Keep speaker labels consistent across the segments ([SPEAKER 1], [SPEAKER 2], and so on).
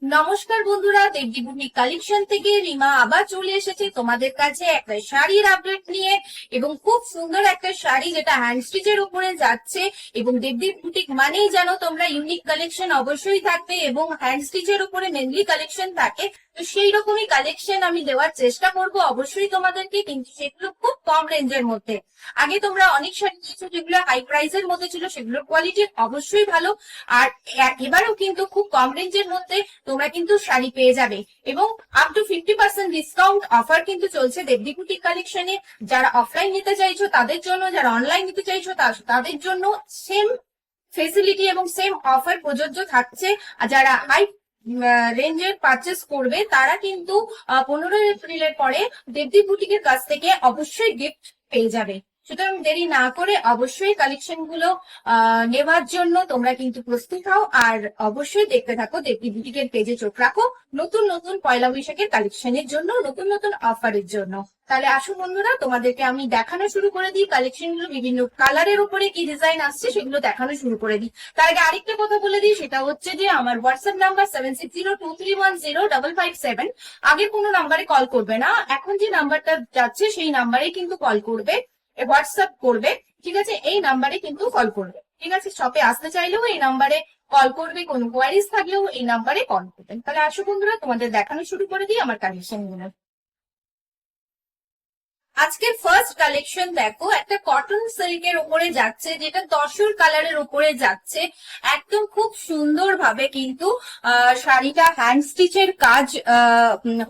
[SPEAKER 1] নমস্কার বন্ধুরা, দেবদীপুটি কালেকশন থেকে রিমা আবার চলে এসেছে তোমাদের কাছে একটা শাড়ির আপডেট নিয়ে। এবং খুব সুন্দর একটা শাড়ি যেটা হ্যান্ড স্টিচের উপরে যাচ্ছে। এবং দেবদীপ বুটিক মানেই জানো তোমরা ইউনিক কালেকশন অবশ্যই থাকবে এবং হ্যান্ড স্টিচের উপরে মেনলি কালেকশন থাকে। তো সেই রকমই কালেকশন আমি দেওয়ার চেষ্টা করব অবশ্যই তোমাদেরকে, কিন্তু সেগুলো খুব কম রেঞ্জের মধ্যে। আগে তোমরা অনেক শাড়ি দিয়েছো যেগুলো হাই প্রাইসের মধ্যে ছিল, সেগুলোর কোয়ালিটি অবশ্যই ভালো। আর এবারেও কিন্তু খুব কম রেঞ্জের মধ্যে তোমরা কিন্তু শাড়ি পেয়ে যাবে। এবং আপ টু 50% ডিসকাউন্ট অফার কিন্তু চলছে দেবদীপ বুটিক কালেকশনে। যারা অফলাইন নিতে চাইছো তাদের জন্য, যারা অনলাইন নিতে চাইছো তাদের জন্য সেম ফেসিলিটি এবং সেম অফার প্রযোজ্য থাকছে। আর যারা হাই রেঞ্জের পারচেস করবে তারা কিন্তু 15 এপ্রিলের পরে দেবদীপ বুটিকের কাছ থেকে অবশ্যই গিফট পেয়ে যাবে। সুতরাং দেরি না করে অবশ্যই কালেকশন গুলো নেওয়ার জন্য তোমরা কিন্তু প্রস্তুত হও। আর অবশ্যই দেখতে থাকো দেবদীপ বুটিকের পেজে, চোখ রাখো নতুন নতুন পয়লা বৈশাখের কালেকশনের জন্য, নতুন নতুন অফারের জন্য। তাহলে আসুন বন্ধুরা, তোমাদেরকে আমি দেখানো শুরু করে দিই কালেকশন গুলো। বিভিন্ন কালারের উপরে কি ডিজাইন আসছে সেগুলো দেখানো শুরু করে দিই। তার আগে আরেকটা কথা বলে দিই, সেটা হচ্ছে যে আমার হোয়াটসঅ্যাপ নাম্বার 7602310557। আগের কোনো নাম্বারে কল করবে না, এখন যে নাম্বারটা যাচ্ছে সেই নাম্বারে কিন্তু কল করবে, হোয়াটসঅ্যাপ করবে। ঠিক আছে, এই নাম্বারে কিন্তু কল করবে। ঠিক আছে, শপে আসতে চাইলেও এই নাম্বারে কল করবে, কোনো কোয়ারিজ থাকলেও এই নাম্বারে কল করবেন। তাহলে আসো বন্ধুরা, তোমাদের দেখানো শুরু করে দিই আমার কালেকশন গুলো। আজকের ফার্স্ট কালেকশন দেখো, একটা কটন সিল্কের উপরে যাচ্ছে, যেটা তসর কালারের উপরে যাচ্ছে। একদম খুব সুন্দর ভাবে কিন্তু শাড়িটা হ্যান্ড স্টিচের কাজ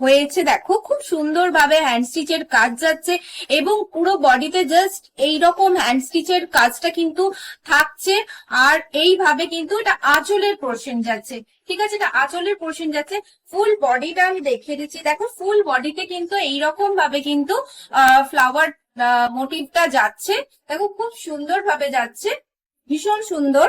[SPEAKER 1] হয়েছে। দেখো খুব সুন্দর ভাবে হ্যান্ড স্টিচের কাজ যাচ্ছে এবং পুরো বডিতে জাস্ট এইরকম হ্যান্ড স্টিচের কাজটা কিন্তু থাকছে। আর এইভাবে কিন্তু এটা আঁচলের পোর্শন যাচ্ছে। ঠিক আছে, এটা আঁচলের পোর্শন যাচ্ছে। ফুল বডিটা আমি দেখিয়ে দিচ্ছি, দেখো ফুল বডিতে কিন্তু এইরকম ভাবে কিন্তু ফ্লাওয়ার মোটিভটা যাচ্ছে। দেখো খুব সুন্দর ভাবে যাচ্ছে, ভীষণ সুন্দর।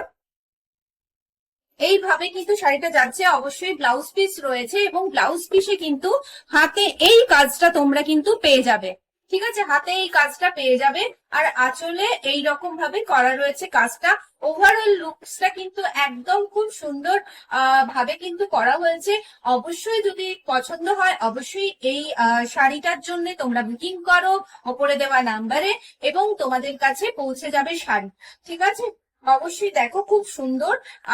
[SPEAKER 1] এইভাবে কিন্তু শাড়িটা যাচ্ছে। অবশ্যই ব্লাউজ পিস রয়েছে এবং ব্লাউজ পিসে কিন্তু হাতে এই কাজটা তোমরা কিন্তু পেয়ে যাবে। ঠিক আছে, হাতে এই কাজটা পেয়ে যাবে। আর আঁচলে এই রকম ভাবে করা রয়েছে কাজটা। ওভারঅল লুকসটা কিন্তু একদম খুব সুন্দর ভাবে কিন্তু করা হয়েছে। অবশ্যই যদি পছন্দ হয় অবশ্যই এই শাড়িটার জন্য তোমরা বুকিং করো ওপরে দেওয়া নাম্বারে এবং তোমাদের কাছে পৌঁছে যাবে শাড়ি। ঠিক আছে, অবশ্যই দেখো খুব সুন্দর।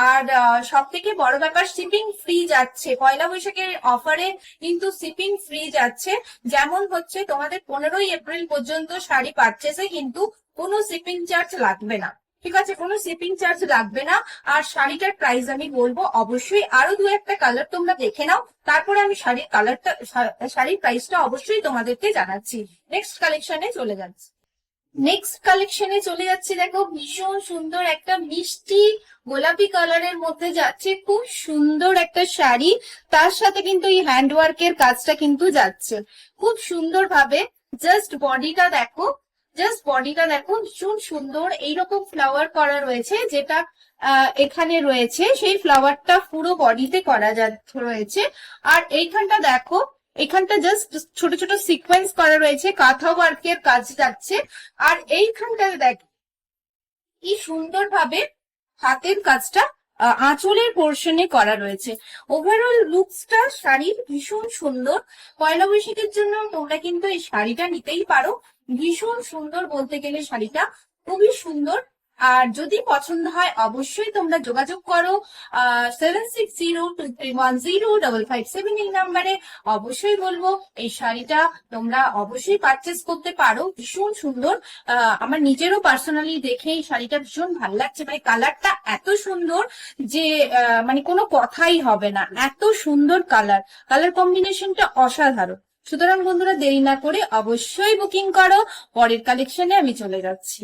[SPEAKER 1] আর সব থেকে বড় ব্যাপার, শিপিং ফ্রি যাচ্ছে পয়লা বৈশাখের অফারে, কিন্তু শিপিং ফ্রি যাচ্ছে। যেমন হচ্ছে তোমাদের 15ই এপ্রিল পর্যন্ত শাড়ি পারচেসে কিন্তু কোনো শিপিং চার্জ লাগবে না। ঠিক আছে, কোনো শিপিং চার্জ লাগবে না। আর শাড়িটার প্রাইস আমি বলবো অবশ্যই, আরো দু একটা কালার তোমরা দেখে নাও, তারপরে আমি শাড়ির প্রাইসটা অবশ্যই তোমাদেরকে জানাচ্ছি। নেক্সট কালেকশনে চলে যাচ্ছি। নেক্সট কালেকশনে চলে যাচ্ছে, দেখো ভীষণ সুন্দর একটা মিষ্টি গোলাপি কালারের মধ্যে যাচ্ছে, খুব সুন্দর একটা শাড়ি। তার সাথে কিন্তু এই হ্যান্ড ওয়ার্কের কাজটা কিন্তু যাচ্ছে খুব সুন্দর ভাবে। জাস্ট বডিটা দেখো, জাস্ট বডিটা দেখো ভীষণ সুন্দর। এইরকম ফ্লাওয়ার করা রয়েছে, যেটা এখানে রয়েছে সেই ফ্লাওয়ারটা পুরো বডিতে করা রয়েছে। আর এইখানটা দেখো, এখানটা জাস্ট ছোট ছোট সিকোয়েন্স করা রয়েছে, কাঁথা ওয়ার্কের কাজ যাচ্ছে। আর এইখানটা দেখ কি সুন্দর ভাবে হাতের কাজটা আঁচলের পোর্শনে করা রয়েছে। ওভারঅল লুকসটা শাড়ির ভীষণ সুন্দর। পয়লা বৈশাখের জন্য তোমরা কিন্তু এই শাড়িটা নিতেই পারো। ভীষণ সুন্দর বলতে গেলে শাড়িটা খুবই সুন্দর। আর যদি পছন্দ হয় অবশ্যই তোমরা যোগাযোগ করো 7602310557 এই নাম্বারে। অবশ্যই বলবো এই শাড়িটা তোমরা অবশ্যই পারচেস করতে পারো, ভীষণ সুন্দর। আমার নিজেরও পার্সোনালি দেখে এই শাড়িটা ভীষণ ভালো লাগছে। মানে কালারটা এত সুন্দর যে মানে কোনো কথাই হবে না, এত সুন্দর কালার, কালার কম্বিনেশনটা অসাধারণ। সুতরাং বন্ধুরা দেরি না করে অবশ্যই বুকিং করো। পরের কালেকশনে আমি চলে যাচ্ছি।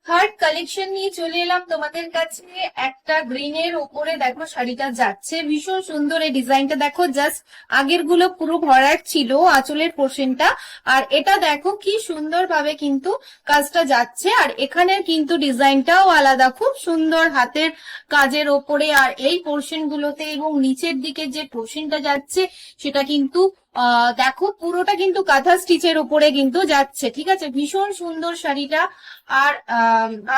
[SPEAKER 1] থার্ড কালেকশন নিয়ে চলে এলাম তোমাদের কাছে। একটা গ্রিনের ওপরে দেখো শাড়িটা যাচ্ছে, ভীষণ সুন্দর। এই ডিজাইনটা দেখো, জাস্ট আগের গুলো পুরো ভরাট ছিল আঁচলের পোর্শনটা, আর এটা দেখো কি সুন্দর ভাবে কিন্তু কাজটা যাচ্ছে। আর এখানের কিন্তু ডিজাইনটাও আলাদা, খুব সুন্দর হাতের কাজের ওপরে। আর এই পোর্শন গুলোতে এবং নিচের দিকে যে পোর্শনটা যাচ্ছে সেটা কিন্তু দেখো পুরোটা কিন্তু কাঁথা স্টিচের উপরে কিন্তু যাচ্ছে। ঠিক আছে, ভীষণ সুন্দর শাড়িটা। আর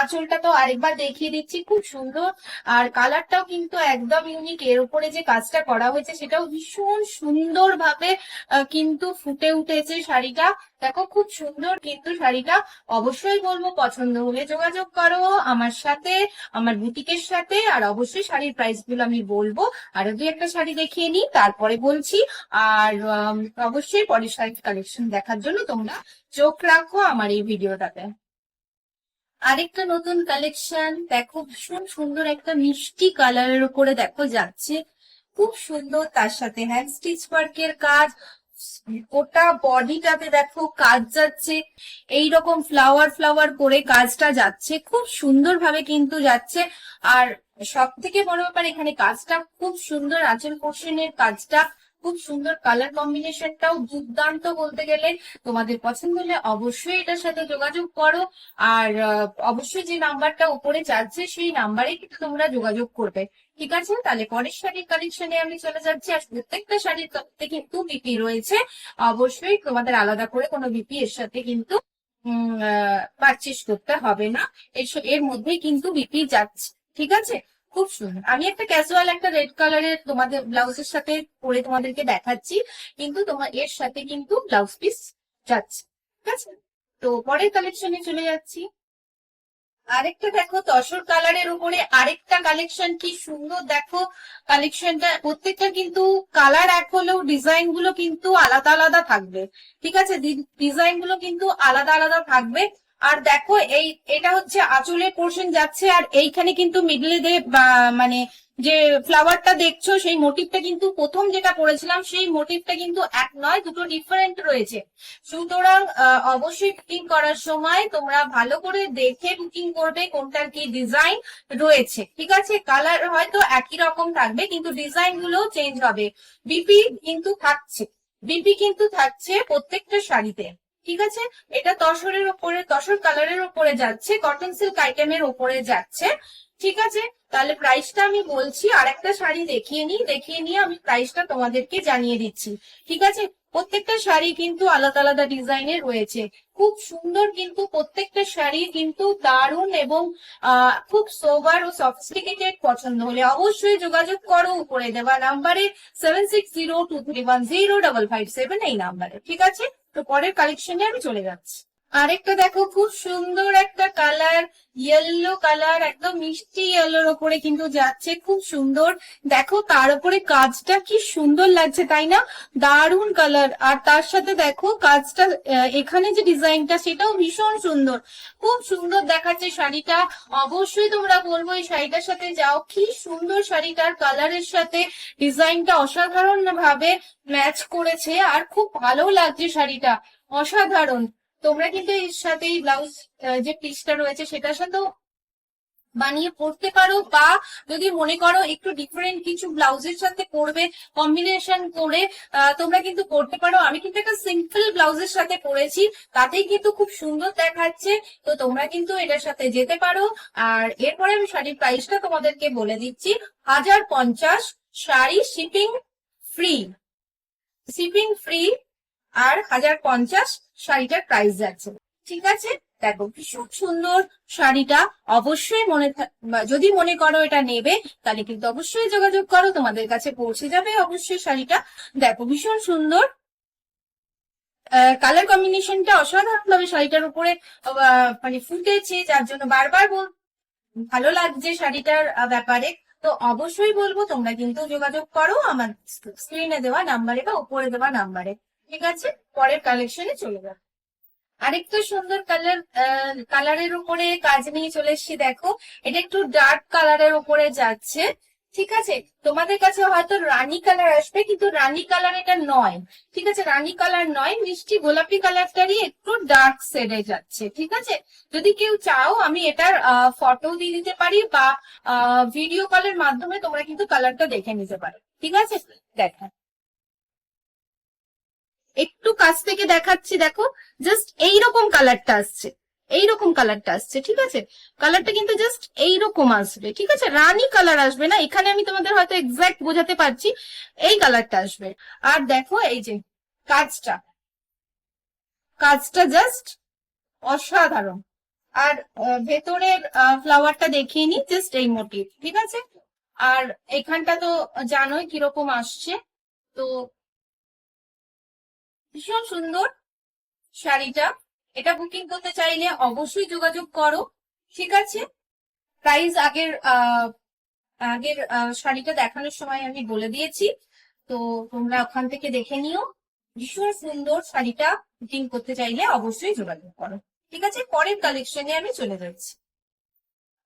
[SPEAKER 1] আঁচলটা তো আরেকবার দেখিয়ে দিচ্ছি, খুব সুন্দর। আর কালারটাও কিন্তু একদম ইউনিক। এর উপরে যে কাজটা করা হয়েছে সেটাও ভীষণ সুন্দর ভাবে কিন্তু ফুটে উঠেছে শাড়িটা। দেখো খুব সুন্দর কিন্তু শাড়িটা। অবশ্যই বলবো পছন্দ হলে যোগাযোগ করো আমার সাথে, আমার বুটিকের সাথে। আর অবশ্যই শাড়ির প্রাইস গুলো আমি বলবো। আরো দুই একটা শাড়ি দেখিয়ে নিই, তারপরে বলছি। আর অবশ্যই পরের শাড়ির কালেকশন দেখার জন্য তোমরা চোখ রাখো আমার এই ভিডিওটাতে। আরেকটা নতুন কালেকশন দেখো, ভীষণ সুন্দর একটা মিষ্টি কালারের উপরে দেখো যাচ্ছে, খুব সুন্দর। তার সাথে হ্যান্ড স্টিচ ওয়ার্কের কাজ, গোটা বডিটাতে দেখো কাজ যাচ্ছে, এইরকম ফ্লাওয়ার ফ্লাওয়ার করে কাজটা যাচ্ছে, খুব সুন্দর ভাবে কিন্তু যাচ্ছে। আর সব থেকে বড় ব্যাপার, এখানে কাজটা খুব সুন্দর, আঁচল পোর্শনের কাজটা খুব সুন্দর, কালার কম্বিনেশনটাও দুর্দান্ত বলতে গেলে। তোমাদের পছন্দ হলে অবশ্যই এটার সাথে যোগাযোগ করো। আর অবশ্যই যে নাম্বারটা উপরে যাচ্ছে সেই নাম্বারে কিন্তু তোমরা যোগাযোগ করবে। ঠিক আছে, তাহলে পরের শাড়ির কালেকশনে আমি চলে যাচ্ছি। আর প্রত্যেকটা শাড়ির সাথে কিন্তু বিপি রয়েছে, অবশ্যই তোমাদের আলাদা করে কোনো বিপি এর সাথে কিন্তু পারচেস করতে হবে না। এর মধ্যেই কিন্তু বিপি যাচ্ছে। ঠিক আছে, খুব সুন্দর। আমি একটা ক্যাজুয়াল একটা রেড কালারের তোমাদের ব্লাউজের সাথে পরে তোমাদেরকে দেখাচ্ছি, কিন্তু তোমার এর সাথে কিন্তু ব্লাউজ পিস যাচ্ছে। ঠিক আছে, তো পরের কালেকশনে চলে যাচ্ছি। আরেকটা দেখো তসর কালারের উপরে আরেকটা কালেকশন, কি সুন্দর দেখো কালেকশনটা। প্রত্যেকটা কিন্তু কালার এক হলেও ডিজাইন গুলো কিন্তু আলাদা আলাদা থাকবে। ঠিক আছে, ডিজাইন গুলো কিন্তু আলাদা আলাদা থাকবে। আর দেখো এটা হচ্ছে আঁচলের পোর্শন যাচ্ছে, আর এইখানে কিন্তু মিডলে দিয়ে মানে যে ফ্লাওয়ারটা দেখছো সেই মোটিভটা কিন্তু প্রথম যেটা করেছিলাম সেই মোটিভটা কিন্তু এক নয়, দুটো ডিফারেন্ট রয়েছে। সুতরাং অবশ্যই বুকিং করার সময় তোমরা ভালো করে দেখে বুকিং করবে কোনটার কি ডিজাইন রয়েছে। ঠিক আছে, কালার হয়তো একই রকম থাকবে কিন্তু ডিজাইন গুলো চেঞ্জ হবে। বিপি কিন্তু থাকছে, বিপি কিন্তু থাকছে প্রত্যেকটা শাড়িতে। ঠিক আছে, এটা তসরের উপরে, তসর কালারের উপরে যাচ্ছে, কটন সিল্ক আইটেমের উপরে যাচ্ছে। ঠিক আছে, তাহলে প্রাইসটা আমি বলছি। আর একটা শাড়ি দেখিয়ে নিয়ে আমি প্রাইসটা তোমাদেরকে জানিয়ে দিচ্ছি। ঠিক আছে, প্রত্যেকটা শাড়ি কিন্তু আলাদা আলাদা ডিজাইনের রয়েছে, খুব সুন্দর কিন্তু প্রত্যেকটা শাড়ি কিন্তু দারুণ। এবং খুব সোবার ও সফিস্টিকেটেড পছন্দ হলে অবশ্যই যোগাযোগ করো উপরে দেওয়া নাম্বারে 7602310557 এই নাম্বারে। ঠিক আছে, তো পরের কালেকশনে আমি চলে যাচ্ছি। আরেকটা দেখো, খুব সুন্দর একটা কালার, ইয়েলো কালার, একদম মিষ্টি ইয়েলোর ওপরে কিন্তু যাচ্ছে, খুব সুন্দর। দেখো তার উপরে কাজটা কি সুন্দর লাগছে, তাই না? দারুণ কালার। আর তার সাথে দেখো কাজটা, এখানে যে ডিজাইনটা সেটাও ভীষণ সুন্দর, খুব সুন্দর দেখাচ্ছে শাড়িটা। অবশ্যই তোমরা বলবো এই শাড়িটার সাথে যাও, কি সুন্দর শাড়িটার কালারের সাথে ডিজাইনটা অসাধারণ ভাবে ম্যাচ করেছে। আর খুব ভালো লাগছে শাড়িটা, অসাধারণ। তোমরা কিন্তু এর সাথে ব্লাউজ যে পিসটা রয়েছে সেটার সাথেও বানিয়ে পরতে পারো, বা যদি মনে করো একটু ডিফারেন্ট কিছু ব্লাউজের সাথে পরবে কম্বিনেশন করে, তোমরা কিন্তু পরতে পারো। আমি কিন্তু একটা সিম্পল ব্লাউজের সাথে পরেছি, তাতেই কিন্তু খুব সুন্দর দেখাচ্ছে। তো তোমরা কিন্তু এটার সাথে যেতে পারো। আর এরপরে আমি শাড়ির প্রাইসটা তোমাদেরকে বলে দিচ্ছি। 1050 sari, shipping free, shipping free. আর 1050 শাড়িটার প্রাইস যাচ্ছে। ঠিক আছে, দেখো ভীষণ সুন্দর শাড়িটা। অবশ্যই যদি মনে করো এটা নেবে তাহলে কিন্তু অবশ্যই যোগাযোগ করো, তোমাদের কাছে পৌঁছে যাবে অবশ্যই শাড়িটা। দেখো ভীষণ সুন্দর কালার কম্বিনেশনটা অসাধারণ ভাবে শাড়িটার উপরে মানে ফুটেছে, যার জন্য বারবার ভালো লাগছে শাড়িটার ব্যাপারে। তো অবশ্যই বলবো তোমরা কিন্তু যোগাযোগ করো আমার স্ক্রিনে দেওয়া নাম্বারে বা উপরে দেওয়া নাম্বারে। ঠিক আছে, পরের কালেকশনে চলে যাবো। আরেকটা সুন্দর কালারের উপরে কাজ নিয়ে চলে এসেছি। দেখো এটা একটু ডার্ক কালারের উপরে যাচ্ছে। ঠিক আছে, তোমাদের কাছে হয়তো রানী কালার আসবে, কিন্তু রানী কালার এটা নয়। ঠিক আছে, রানী কালার নয়, মিষ্টি গোলাপি কালারটারই একটু ডার্ক শেডে যাচ্ছে। ঠিক আছে, যদি কেউ চাও আমি এটার ফটো দিয়ে দিতে পারি, বা ভিডিও কলের মাধ্যমে তোমরা কিন্তু কালারটা দেখে নিতে পারো। ঠিক আছে, দেখো একটু কাছ থেকে দেখাচ্ছি, দেখো জাস্ট এইরকম কালারটা আসছে, এইরকম কালারটা আসছে। ঠিক আছে, কালারটা কিন্তু জাস্ট এইরকম আসবে। ঠিক আছে, রানী কালার আসবে না, এখানে আমি তোমাদের হয়তো এক্সাক্ট বোঝাতে পারছি, এই কালারটা আসবে। আর দেখো এই যে কাজটা, কাজটা জাস্ট অসাধারণ। আর ভেতরের ফ্লাওয়ারটা দেখিয়ে নি, জাস্ট এই মোটিভ। ঠিক আছে, আর এখানটা তো জানোই কিরকম আসছে। তো ভীষণ সুন্দর শাড়িটা, এটা বুকিং করতে চাইলে অবশ্যই যোগাযোগ করো। ঠিক আছে, প্রাইস আগের শাড়িটা দেখানোর সময় আমি বলে দিয়েছি, তো তোমরা ওখান থেকে দেখে নিও। ভীষণ সুন্দর শাড়িটা, বুকিং করতে চাইলে অবশ্যই যোগাযোগ করো। ঠিক আছে, পরের কালেকশনে আমি চলে যাচ্ছি।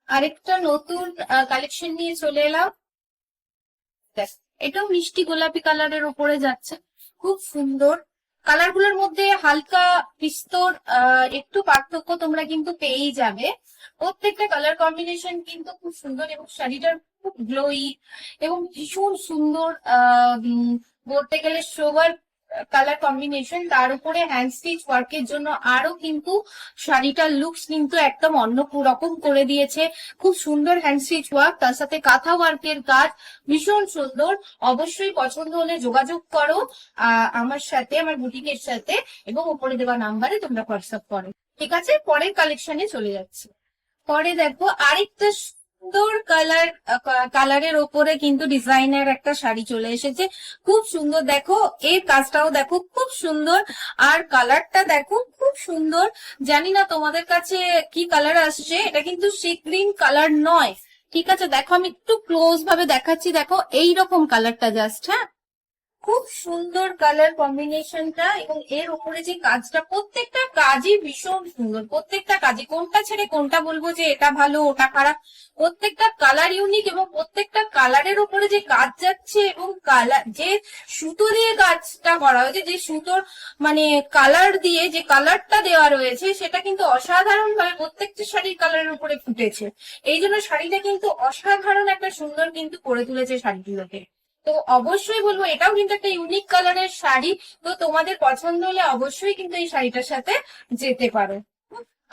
[SPEAKER 1] আরেকটা নতুন কালেকশন নিয়ে চলে এলাম। দেখ, এটাও মিষ্টি গোলাপি কালারের উপরে যাচ্ছে, খুব সুন্দর। কালার গুলোর মধ্যে হালকা বিস্তর একটু পার্থক্য তোমরা কিন্তু পেয়েই যাবে। প্রত্যেকটা কালার কম্বিনেশন কিন্তু খুব সুন্দর, এবং শাড়িটার খুব গ্লোই এবং ভীষণ সুন্দর বলতে গেলে সোবার কালার কম্বিনেশন। তার উপরে হ্যান্ড স্টিচ ওয়ার্কের জন্য আরো কিন্তু শাড়িটার লুকস কিন্তু একদম অন্য রকম করে দিয়েছে। খুব সুন্দর হ্যান্ড স্টিচ ওয়ার্ক, তার সাথে কাঁথা ওয়ার্কের কাজ, ভীষণ সুন্দর। অবশ্যই পছন্দ হলে যোগাযোগ করো আমার সাথে, আমার বুটিকের সাথে, এবং উপরে দেওয়া নাম্বারে তোমরা হোয়াটসঅ্যাপ করো। ঠিক আছে, পরের কালেকশনে চলে যাচ্ছি। পরে দেখো আরেকটা সুন্দর কালারের ওপরে কিন্তু ডিজাইনের একটা শাড়ি চলে এসেছে, খুব সুন্দর। দেখো এর কাজটাও দেখো খুব সুন্দর, আর কালারটা দেখো খুব সুন্দর। জানি না তোমাদের কাছে কি কালার আসছে, এটা কিন্তু সি গ্রিন কালার নয়। ঠিক আছে, দেখো আমি একটু ক্লোজ ভাবে দেখাচ্ছি, দেখো এইরকম কালারটা জাস্ট। হ্যাঁ, খুব সুন্দর কালার কম্বিনেশনটা, এবং এর উপরে যে কাজটা, প্রত্যেকটা কাজই ভীষণ সুন্দর। প্রত্যেকটা কাজে কোনটা ছেড়ে কোনটা বলবো যে এটা ভালো ওটা খারাপ, প্রত্যেকটা কালার ইউনিক, এবং প্রত্যেকটা কালারের উপরে যে কাজ যাচ্ছে, এবং কালার যে সুতো দিয়ে কাজটা করা হয়েছে, যে সুতোর মানে কালার দিয়ে যে কালারটা দেওয়া রয়েছে, সেটা কিন্তু অসাধারণ ভাবে প্রত্যেকটা শাড়ির কালারের উপরে ফুটেছে। এই জন্য শাড়িটা কিন্তু অসাধারণ একটা সুন্দর কিন্তু করে তুলেছে শাড়িগুলোকে। তো অবশ্যই বলবো এটাও কিন্তু একটা ইউনিক কালারের শাড়ি, তো তোমাদের পছন্দ হলে অবশ্যই কিন্তু এই শাড়িটার সাথে যেতে পারো।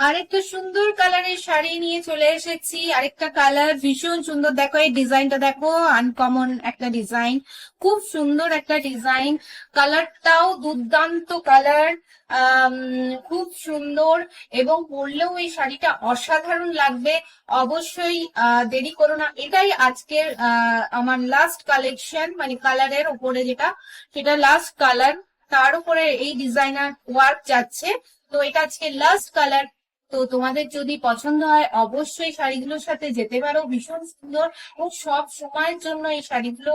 [SPEAKER 1] আরেকটা সুন্দর কালারের শাড়ি নিয়ে চলে এসেছি, আরেকটা কালার ভীষণ সুন্দর। দেখো এই ডিজাইনটা দেখো, আনকমন একটা ডিজাইন, খুব সুন্দর একটা ডিজাইন। কালারটাও দুর্দান্ত কালার, খুব সুন্দর, এবং পরলেও এই শাড়িটা অসাধারণ লাগবে। অবশ্যই দেরি করো না, এটাই আজকের আমার লাস্ট কালেকশন, মানে কালারের উপরে যেটা, সেটা লাস্ট কালার, তার উপরে এই ডিজাইনার ওয়ার্ক যাচ্ছে। তো এটা আজকে লাস্ট কালার। তো তোমাদের যদি পছন্দ হয় অবশ্যই শাড়িগুলোর সাথে যেতে পারো, ভীষণ সুন্দর। এবং সব সময়ের জন্য এই শাড়িগুলো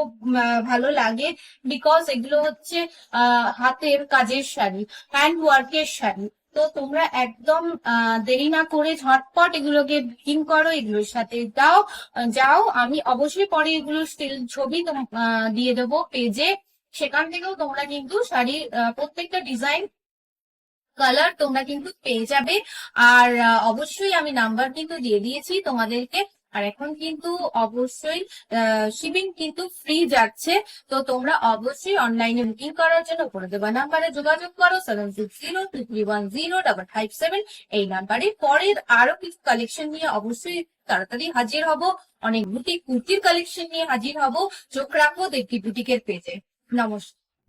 [SPEAKER 1] ভালো লাগে, বিকজ এগুলো হচ্ছে হাতের কাজের শাড়ি, হ্যান্ড ওয়ার্কের শাড়ি। তো তোমরা একদম দেরি না করে ঝটপট এগুলোকে বুকিং করো, এগুলোর সাথে যাও। আমি অবশ্যই পরে এগুলো স্টিল ছবি দিয়ে দেবো পেজে, সেখান থেকেও তোমরা কিন্তু শাড়ির প্রত্যেকটা ডিজাইন কালার তোমরা কিন্তু পেয়ে যাবে। আর অবশ্যই আমি নাম্বার কিন্তু দিয়ে দিয়েছি তোমাদেরকে। আর এখন কিন্তু অবশ্যই শিপিং কিন্তু ফ্রি যাচ্ছে, তো তোমরা অবশ্যই অনলাইনে বুকিং করার জন্য করে দেবা নাম্বারে যোগাযোগ করো, 7602310557। এই নাম্বারে পরের আরো কিছু কালেকশন নিয়ে অবশ্যই তাড়াতাড়ি হাজির হব, অনেক বুটিক কুর্তির কালেকশন নিয়ে হাজির হব। চোখ রাখবো দেবকি বুটিকের পেজে। নমস্কার।